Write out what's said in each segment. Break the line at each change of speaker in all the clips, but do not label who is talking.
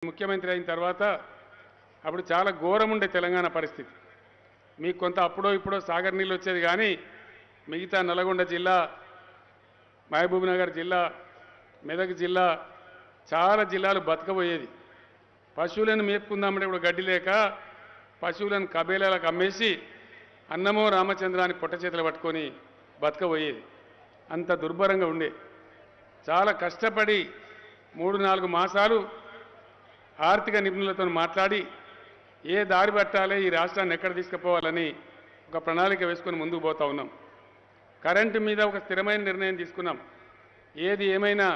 ముఖ్యమంత్రి అయిన తర్వాత అప్పుడు చాలా ఘోరం ఉండే తెలంగాణ పరిస్థితి. మీకు కొంత అప్పుడో ఇప్పుడో సాగర్ నీళ్ళు వచ్చేది, కానీ మిగతా నల్గొండ జిల్లా, మహబూబ్నగర్ జిల్లా, మెదక్ జిల్లా, చాలా జిల్లాలు బతకబోయేది. పశువులను మేపుకుందామంటే ఇప్పుడు గడ్డి లేక పశువులను కబేలాలకు అమ్మేసి అన్నమో రామచంద్రాన్ని పొట్ట చేతులు పట్టుకొని బతకబోయేది. అంత దుర్భరంగా ఉండే. చాలా కష్టపడి 3-4 మాసాలు ఆర్థిక నిపుణులతో మాట్లాడి ఏ దారి పట్టాలి, ఈ రాష్ట్రాన్ని ఎక్కడ తీసుకుపోవాలని ఒక ప్రణాళిక వేసుకొని ముందుకు పోతా ఉన్నాం. కరెంటు మీద ఒక స్థిరమైన నిర్ణయం తీసుకున్నాం. ఏది ఏమైనా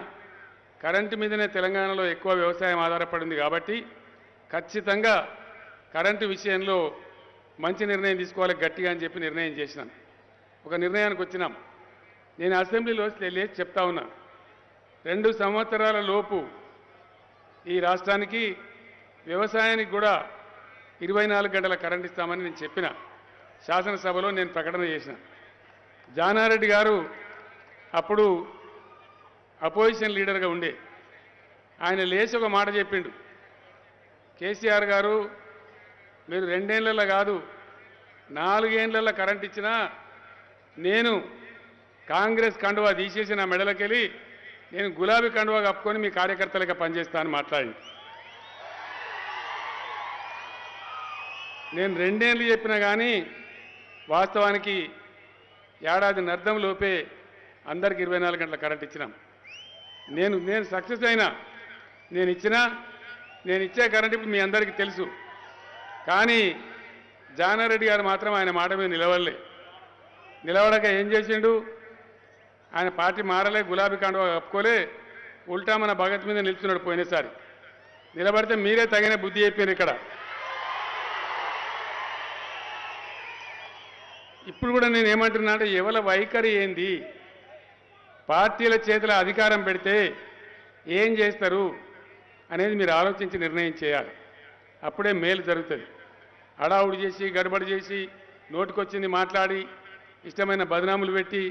కరెంటు మీదనే తెలంగాణలో ఎక్కువ వ్యవసాయం ఆధారపడింది కాబట్టి ఖచ్చితంగా కరెంటు విషయంలో మంచి నిర్ణయం తీసుకోవాలి గట్టిగా అని చెప్పి నిర్ణయం చేసినాం. ఒక నిర్ణయానికి వచ్చినాం. నేను అసెంబ్లీలో లేచి చెప్తా ఉన్నా, 2 సంవత్సరాల లోపు ఈ రాష్ట్రానికి వ్యవసాయానికి కూడా 24 గంటల కరెంట్ ఇస్తామని నేను చెప్పిన. శాసనసభలో నేను ప్రకటన చేసిన. జానారెడ్డి గారు అప్పుడు అపోజిషన్ లీడర్గా ఉండే. ఆయన లేచి ఒక మాట చెప్పిండు, కేసీఆర్ గారు మీరు 2 ఏళ్లలో కాదు 4 ఏళ్లలో కరెంట్ ఇచ్చినా నేను కాంగ్రెస్ కండువా తీసేసి నా మెడలకెళ్ళి నేను గులాబీ కండువా కప్పుకొని మీ కార్యకర్తలుగా పనిచేస్తానని మాట్లాడింది. నేను 2 ఏళ్ళు చెప్పినా కానీ వాస్తవానికి ఏడాది నర్ధం లోపే అందరికి 24 గంటల కరెంట్ ఇచ్చినాం. నేను సక్సెస్ అయినా. నేను ఇచ్చే కరెంట్ ఇప్పుడు మీ అందరికీ తెలుసు. కానీ జానారెడ్డి గారు మాత్రం ఆయన మాట మీద నిలవడక ఏం చేసిండు, ఆయన పార్టీ మారలే, గులాబీ కండువా కప్పుకోలే, ఉల్టా మన భగత్ మీద నిల్చున్నాడు. పోయినసారి నిలబడితే మీరే తగిన బుద్ధి చెప్పారు. ఇక్కడ ఇప్పుడు కూడా నేను ఏమంటున్నా అంటే, ఎవరి వైఖరి ఏంది, పార్టీల చేతుల అధికారం పెడితే ఏం చేస్తారు అనేది మీరు ఆలోచించి నిర్ణయం చేయాలి. అప్పుడే మేలు జరుగుతుంది. హడావుడి చేసి గడబడి చేసి నోటికొచ్చింది మాట్లాడి ఇష్టమైన బదనాములు పెట్టి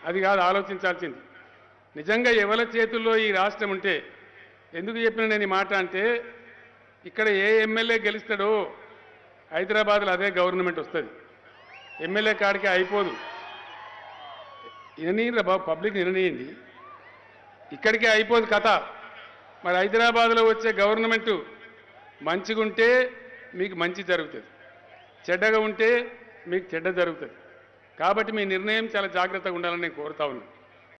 అది కాదు ఆలోచించాల్సింది. నిజంగా ఎవరి చేతుల్లో ఈ రాష్ట్రం ఉంటే, ఎందుకు చెప్పిన నేను ఈ మాట అంటే, ఇక్కడ ఏ ఎమ్మెల్యే గెలుస్తాడో హైదరాబాద్లో అదే గవర్నమెంట్ వస్తుంది. ఎమ్మెల్యే కాడికి అయిపోదు. విననీయండి బాబు, పబ్లిక్ విననీయండి. ఇక్కడికే అయిపోదు కథ. మరి హైదరాబాద్లో వచ్చే గవర్నమెంటు మంచిగా ఉంటే మీకు మంచి జరుగుతుంది, చెడ్డగా ఉంటే మీకు చెడ్డ జరుగుతుంది. కాబట్టి మీ నిర్ణయం చాలా జాగ్రత్తగా ఉండాలని నేను కోరుతా ఉన్నాను.